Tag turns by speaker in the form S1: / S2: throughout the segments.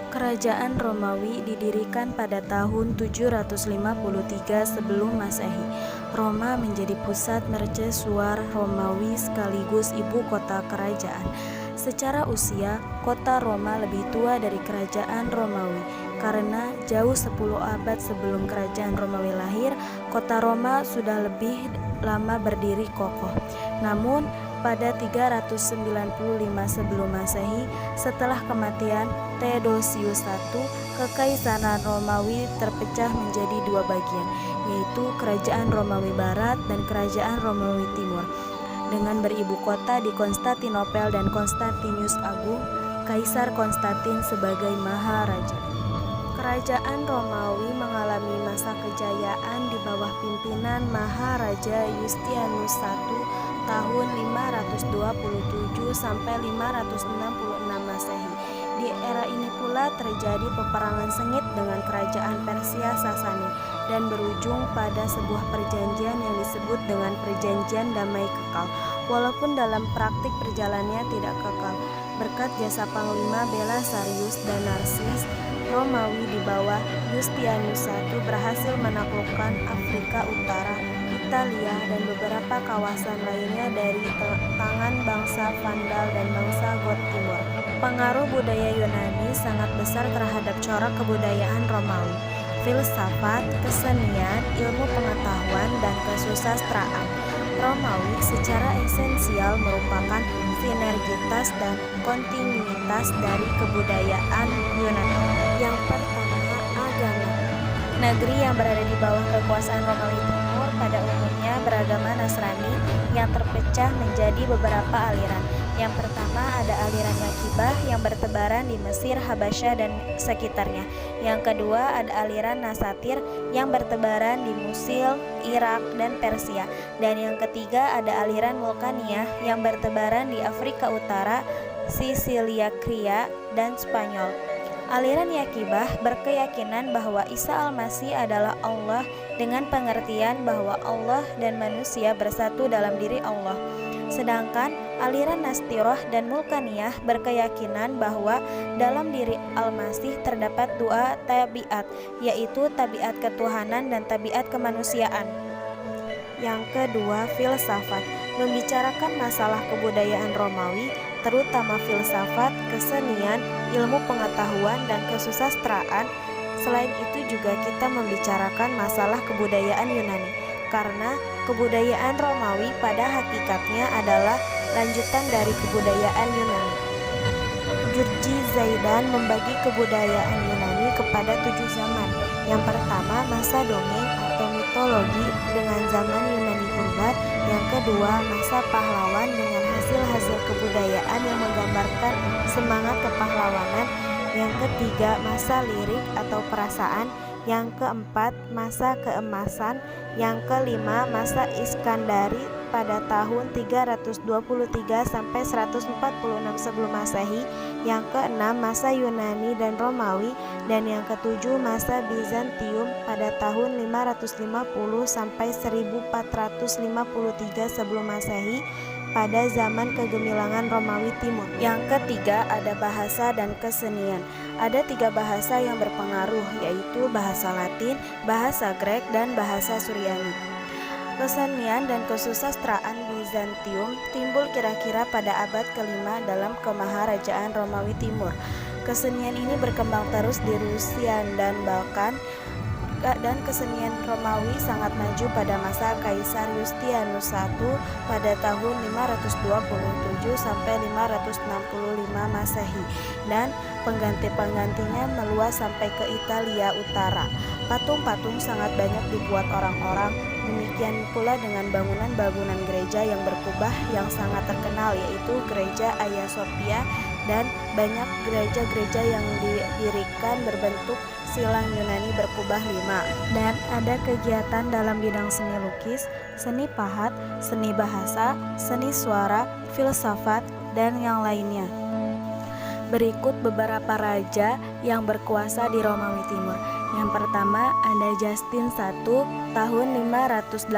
S1: Kerajaan Romawi didirikan pada tahun 753 sebelum Masehi. Roma menjadi pusat mercusuar Romawi sekaligus ibu kota kerajaan. Secara usia, kota Roma lebih tua dari kerajaan Romawi. Karena jauh 10 abad sebelum kerajaan Romawi lahir, kota Roma sudah lebih lama berdiri kokoh. Namun, pada 395 sebelum Masehi, setelah kematian Theodosius I, Kekaisaran Romawi terpecah menjadi dua bagian, yaitu Kerajaan Romawi Barat dan Kerajaan Romawi Timur. Dengan beribu kota di Konstantinopel dan Konstantinus Agung, Kaisar Konstantin sebagai Maharaja. Kerajaan Romawi mengalami masa kejayaan di bawah pimpinan Maharaja Yustianus I tahun 527 sampai 566 Masehi. Di era ini pula terjadi peperangan sengit dengan kerajaan Persia Sasani dan berujung pada sebuah perjanjian yang disebut dengan Perjanjian Damai Kekal. Walaupun dalam praktik perjalanannya tidak kekal, berkat jasa Panglima Belisarius dan Narses, Romawi di bawah Yustianus I berhasil menaklukkan Afrika Utara, Italia, dan beberapa kawasan lainnya dari tangan bangsa Vandal dan bangsa Goth Timur. Pengaruh budaya Yunani sangat besar terhadap corak kebudayaan Romawi, filsafat, kesenian, ilmu pengetahuan, dan kesusastraan. Romawi secara esensial merupakan sinergitas dan kontinuitas dari kebudayaan Yunani. Yang pertama, agama. Negeri yang berada di bawah kekuasaan Romawi Timur pada umumnya beragama Nasrani yang terpecah menjadi beberapa aliran. Yang pertama ada aliran Yakibah yang bertebaran di Mesir, Habasyah, dan sekitarnya. Yang kedua ada aliran Nasatir yang bertebaran di Musil, Irak, dan Persia. Dan yang ketiga ada aliran Vulkania yang bertebaran di Afrika Utara, Sisilia, Kria, dan Spanyol. Aliran Yakibah berkeyakinan bahwa Isa Al-Masih adalah Allah dengan pengertian bahwa Allah dan manusia bersatu dalam diri Allah. Sedangkan aliran Nastiroh dan Mulkaniyah berkeyakinan bahwa dalam diri Al-Masih terdapat dua tabiat, yaitu tabiat ketuhanan dan tabiat kemanusiaan. Yang kedua, filsafat, membicarakan masalah kebudayaan Romawi, terutama filsafat, kesenian, ilmu pengetahuan, dan kesusastraan. Selain itu juga kita membicarakan masalah kebudayaan Yunani, karena kebudayaan Romawi pada hakikatnya adalah lanjutan dari kebudayaan Yunani. Jurji Zaidan membagi kebudayaan Yunani kepada 7 zaman. Yang pertama, masa dongeng atau mitologi dengan zaman Yunani purba. Yang kedua, masa pahlawan dengan hasil-hasil kebudayaan yang menggambarkan semangat kepahlawanan. Yang ketiga, masa lirik atau perasaan. Yang keempat, masa keemasan. Yang kelima, masa Iskandari pada tahun 323 sampai 146 sebelum Masehi. Yang keenam, masa Yunani dan Romawi. Dan yang ketujuh, masa Bizantium pada tahun 550 sampai 1453 sebelum Masehi pada zaman kegemilangan Romawi Timur. Yang ketiga ada bahasa dan kesenian. Ada 3 bahasa yang berpengaruh, yaitu bahasa Latin, bahasa Grek, dan bahasa Suryani. Kesenian dan kesusastraan Bizantium timbul kira-kira pada abad ke-5 dalam kemaharajaan Romawi Timur. Kesenian ini berkembang terus di Rusia dan Balkan, dan kesenian Romawi sangat maju pada masa Kaisar Yustianus I pada tahun 527 sampai 565 Masehi, dan pengganti-penggantinya meluas sampai ke Italia Utara. Patung-patung sangat banyak dibuat orang-orang, demikian pula dengan bangunan-bangunan gereja yang berkubah yang sangat terkenal, yaitu Gereja Hagia Sophia, dan banyak gereja-gereja yang didirikan berbentuk silang Yunani berkubah 5. Dan ada kegiatan dalam bidang seni lukis, seni pahat, seni bahasa, seni suara, filsafat, dan yang lainnya. Berikut beberapa raja yang berkuasa di Romawi Timur. Yang pertama ada Justin I tahun 518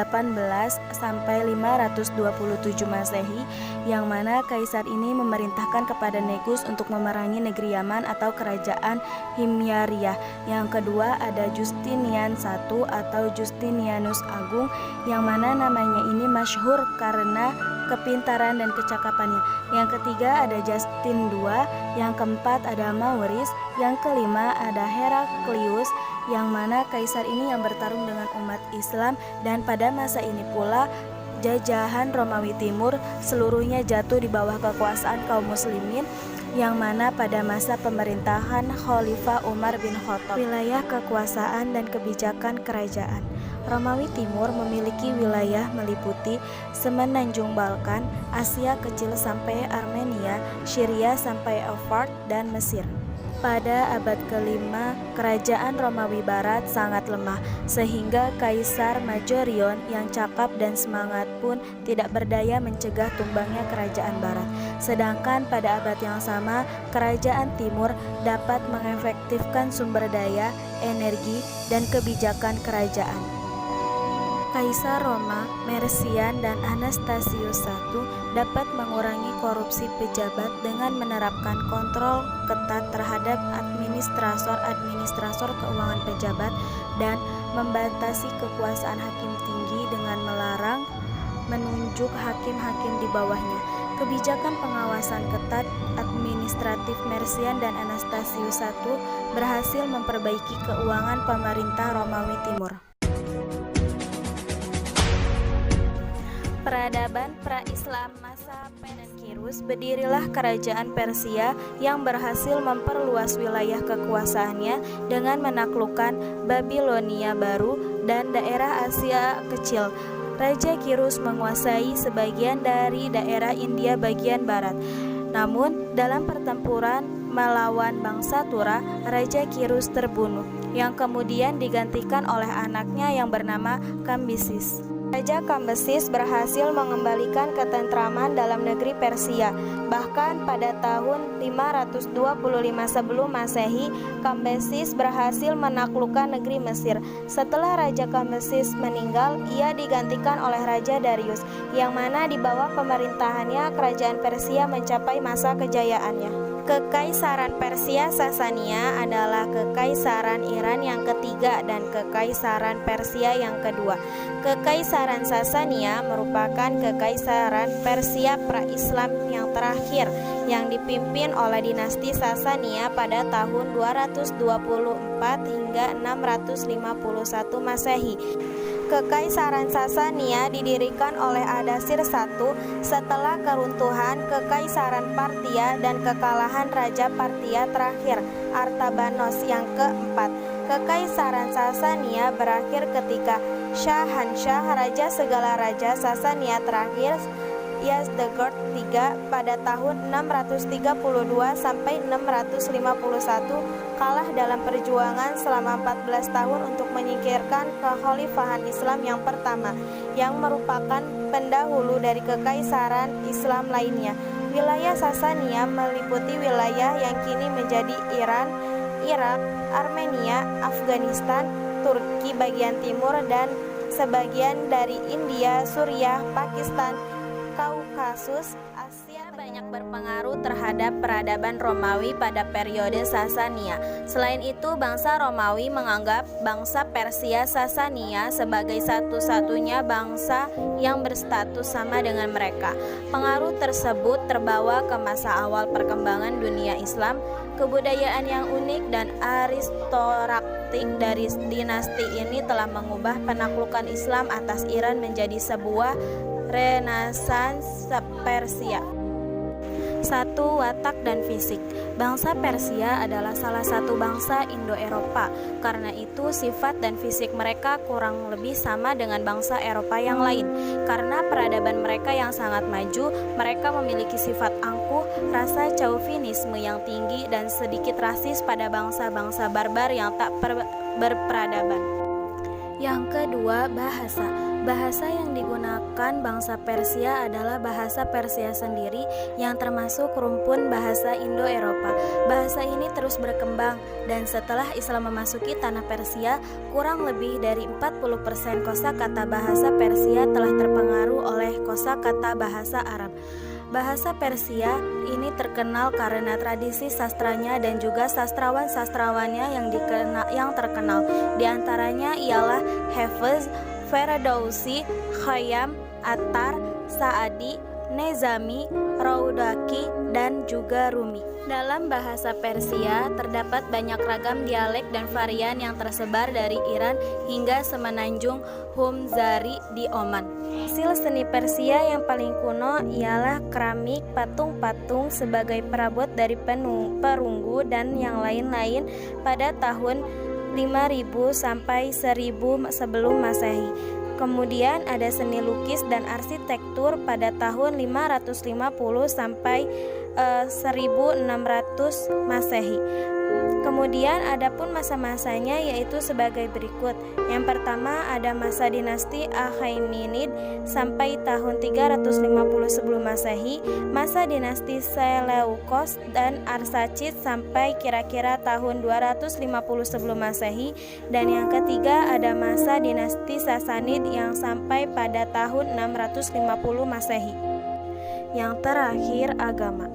S1: sampai 527 Masehi, yang mana kaisar ini memerintahkan kepada Negus untuk memerangi negeri Yaman atau kerajaan Himyariah. Yang kedua ada Justinian I atau Justinianus Agung, yang mana namanya ini masyhur karena kepintaran dan kecakapannya. Yang ketiga ada Justin II, yang keempat ada Maurice, yang kelima ada Heraklius, yang mana kaisar ini yang bertarung dengan umat Islam, dan pada masa ini pula jajahan Romawi Timur seluruhnya jatuh di bawah kekuasaan kaum muslimin, yang mana pada masa pemerintahan Khalifah Umar bin Khattab. Wilayah kekuasaan dan kebijakan kerajaan Romawi Timur memiliki wilayah meliputi semenanjung Balkan, Asia Kecil sampai Armenia, Syria sampai Euphrat dan Mesir. Pada abad ke-5, kerajaan Romawi Barat sangat lemah, sehingga Kaisar Majorion yang cakap dan semangat pun tidak berdaya mencegah tumbangnya kerajaan Barat. Sedangkan pada abad yang sama, kerajaan Timur dapat mengefektifkan sumber daya, energi, dan kebijakan kerajaan. Kaisar Roma, Mersian, dan Anastasius I dapat mengurangi korupsi pejabat dengan menerapkan kontrol ketat terhadap administrator keuangan pejabat dan membatasi kekuasaan hakim tinggi dengan melarang menunjuk hakim-hakim di bawahnya. Kebijakan pengawasan ketat administratif Mersian dan Anastasius I berhasil memperbaiki keuangan pemerintah Romawi Timur. Peradaban pra-Islam masa Kirus, berdirilah kerajaan Persia yang berhasil memperluas wilayah kekuasaannya dengan menaklukkan Babilonia Baru dan daerah Asia Kecil. Raja Kirus menguasai sebagian dari daerah India bagian barat. Namun, dalam pertempuran melawan bangsa Tura, Raja Kirus terbunuh, yang kemudian digantikan oleh anaknya yang bernama Kambisis. Raja Kambisis berhasil mengembalikan ketentraman dalam negeri Persia. Bahkan pada tahun 525 sebelum Masehi, Kambisis berhasil menaklukkan negeri Mesir. Setelah Raja Kambisis meninggal, ia digantikan oleh Raja Darius, yang mana di bawah pemerintahannya kerajaan Persia mencapai masa kejayaannya. Kekaisaran Persia Sasania adalah kekaisaran Iran yang ketiga dan kekaisaran Persia yang kedua. Kekaisaran Sasania merupakan kekaisaran Persia pra-Islam yang terakhir yang dipimpin oleh dinasti Sasania pada tahun 224 hingga 651 Masehi. Kekaisaran Sasania didirikan oleh Ardashir I setelah keruntuhan Kekaisaran Parthia dan kekalahan Raja Parthia terakhir, Artabanos yang keempat. Kekaisaran Sasania berakhir ketika Syahansyah, Raja segala Raja Sasania terakhir, Yazdegerd III pada tahun 632 sampai 651 kalah dalam perjuangan selama 14 tahun untuk menyingkirkan kekhalifahan Islam yang pertama, yang merupakan pendahulu dari kekaisaran Islam lainnya. Wilayah Sasania meliputi wilayah yang kini menjadi Iran, Irak, Armenia, Afghanistan, Turki bagian timur, dan sebagian dari India, Suriah, Pakistan, Kaukasus, Asia. Banyak berpengaruh terhadap peradaban Romawi pada periode Sasania. Selain itu, bangsa Romawi menganggap bangsa Persia Sasania sebagai satu-satunya bangsa yang berstatus sama dengan mereka. Pengaruh tersebut terbawa ke masa awal perkembangan dunia Islam. Kebudayaan yang unik dan aristokratik dari dinasti ini telah mengubah penaklukan Islam atas Iran menjadi sebuah Renaissance Persia. 1. Watak dan fisik. Bangsa Persia adalah salah satu bangsa Indo-Eropa. Karena itu sifat dan fisik mereka kurang lebih sama dengan bangsa Eropa yang lain. Karena peradaban mereka yang sangat maju, mereka memiliki sifat angkuh, rasa chauvinisme yang tinggi, dan sedikit rasis pada bangsa-bangsa barbar yang tak berperadaban. Yang kedua, bahasa. Bahasa yang digunakan bangsa Persia adalah bahasa Persia sendiri yang termasuk rumpun bahasa Indo-Eropa. Bahasa ini terus berkembang dan setelah Islam memasuki tanah Persia, kurang lebih dari 40% kosakata bahasa Persia telah terpengaruh oleh kosakata bahasa Arab. Bahasa Persia ini terkenal karena tradisi sastranya dan juga sastrawan-sastrawannya yang terkenal. Di antaranya ialah Hafiz, Ferdowsi, Khayyam, Attar, Sa'adi, Nezami, Raudaki, dan juga Rumi. Dalam bahasa Persia terdapat banyak ragam dialek dan varian yang tersebar dari Iran hingga semenanjung Humzari di Oman. Hasil seni Persia yang paling kuno ialah keramik, patung-patung sebagai perabot dari perunggu dan yang lain-lain pada tahun 5000 sampai 1000 sebelum Masehi. Kemudian ada seni lukis dan arsitektur pada tahun 550 sampai 1600 Masehi. Kemudian ada pun masa-masanya yaitu sebagai berikut. Yang pertama ada masa dinasti Achaemenid sampai tahun 350 sebelum Masehi, masa dinasti Seleukos dan Arsacid sampai kira-kira tahun 250 sebelum Masehi, dan yang ketiga ada masa dinasti Sasanid yang sampai pada tahun 650 Masehi. Yang terakhir agama.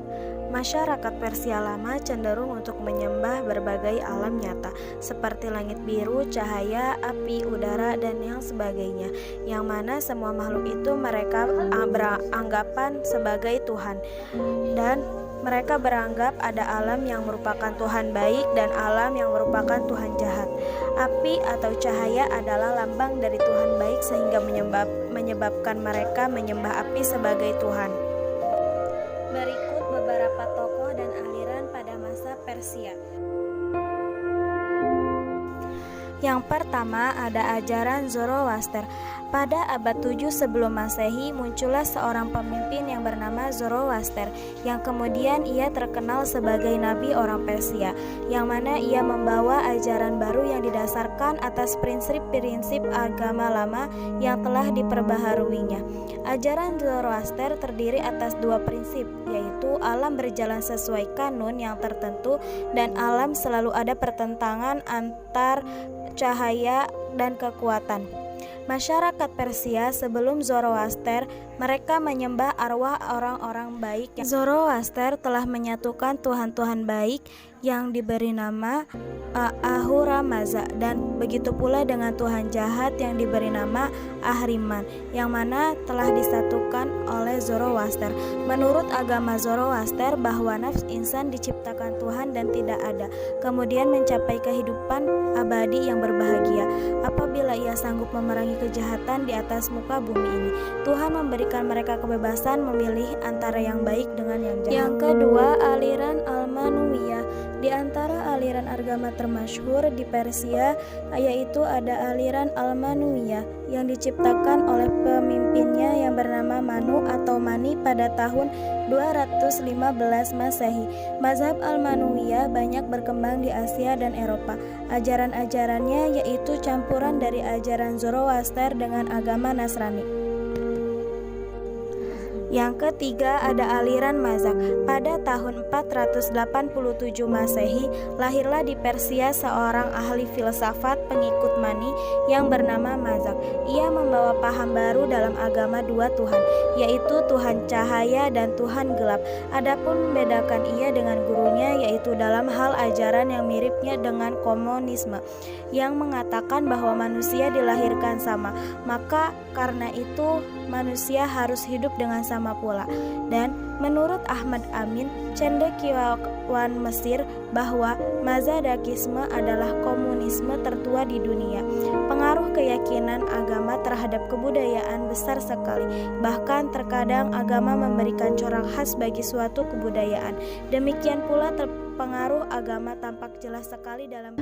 S1: Masyarakat Persia lama cenderung untuk menyembah berbagai alam nyata seperti langit biru, cahaya, api, udara, dan yang sebagainya, yang mana semua makhluk itu mereka beranggapan sebagai Tuhan, dan mereka beranggap ada alam yang merupakan Tuhan baik dan alam yang merupakan Tuhan jahat. Api atau cahaya adalah lambang dari Tuhan baik sehingga menyebabkan mereka menyembah api sebagai Tuhan. Berikut beberapa tokoh dan aliran pada masa Persia. Yang pertama ada ajaran Zoroaster. Pada abad 7 sebelum Masehi muncullah seorang pemimpin yang bernama Zoroaster, yang kemudian ia terkenal sebagai nabi orang Persia, yang mana ia membawa ajaran baru yang didasarkan atas prinsip-prinsip agama lama yang telah diperbaharuinya. Ajaran Zoroaster terdiri atas dua prinsip, yaitu alam berjalan sesuai kanun yang tertentu dan alam selalu ada pertentangan antar cahaya dan kekuatan. Masyarakat Persia sebelum Zoroaster, mereka menyembah arwah orang-orang baik. Zoroaster telah menyatukan Tuhan-Tuhan baik yang diberi nama Ahura Mazda, dan begitu pula dengan Tuhan jahat yang diberi nama Ahriman, yang mana telah disatukan oleh Zoroaster. Menurut agama Zoroaster bahwa nafs insan diciptakan Tuhan dan tidak ada, kemudian mencapai kehidupan abadi yang berbahagia apabila ia sanggup memerangi kejahatan di atas muka bumi ini. Tuhan memberikan mereka kebebasan memilih antara yang baik dengan yang jahat. Yang kedua, aliran Al-Manuiyah. Di antara aliran agama termasyhur di Persia yaitu ada aliran Al-Manuiyah yang diciptakan oleh pemimpinnya yang bernama Manu atau Mani pada tahun 215 Masehi. Mazhab Al-Manuiyah banyak berkembang di Asia dan Eropa. Ajaran-ajarannya yaitu campuran dari ajaran Zoroaster dengan agama Nasrani. Yang ketiga ada aliran Mazak. Pada tahun 487 Masehi, lahirlah di Persia seorang ahli filsafat pengikut Mani yang bernama Mazak. Ia membawa paham baru dalam agama dua Tuhan, yaitu Tuhan cahaya dan Tuhan gelap. Adapun membedakan ia dengan gurunya yaitu dalam hal ajaran yang miripnya dengan komunisme, yang mengatakan bahwa manusia dilahirkan sama, maka karena itu manusia harus hidup dengan sama pula. Dan menurut Ahmad Amin, cendekiawan Mesir, bahwa Mazadakisme adalah komunisme tertua di dunia. Pengaruh keyakinan agama terhadap kebudayaan besar sekali. Bahkan terkadang agama memberikan corak khas bagi suatu kebudayaan. Demikian pula pengaruh agama tampak jelas sekali dalam